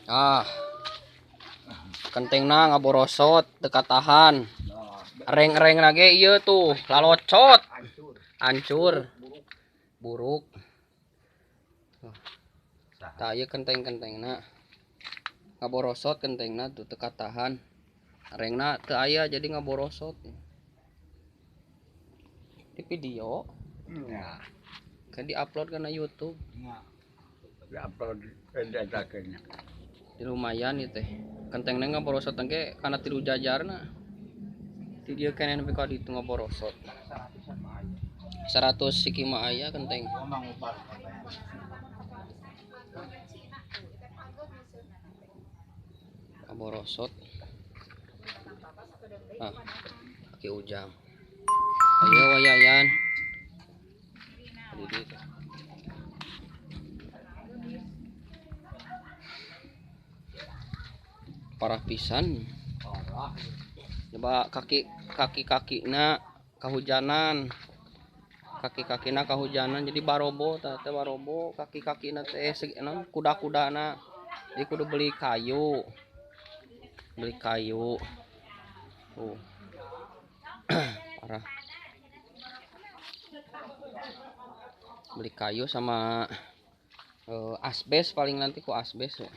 Ah, kentengna ngaborosot dekat tahan. Reng-reng lagi iya tuh, lalocot. Hancur. Buruk. Tah ieu kenteng-kentengna. Ngaborosot kentengna tuh dekat tahan. Rengna teu aya jadi ngaborosot. Di video. Ya. Kan di-upload kana YouTube. Di-upload endaknya. Di lumayan ieu teh. Kentengna ngaborosot engke kana tilu jajarna. Di dieu keneh nepi ka ditu ngaborosot. 100 siki mah aya kenteng. Ngaborosot. Ah, kaki ujang. Ayo wayayan. Parah pisan. Coba kaki-kakina kahujanan. Kaki-kakina kahujanan jadi barobo teh barobo kaki-kakina teh kuda-kudana. Jadi kudu beli kayu. Beli kayu. Parah. Beli kayu sama asbes paling nanti ku asbes ya.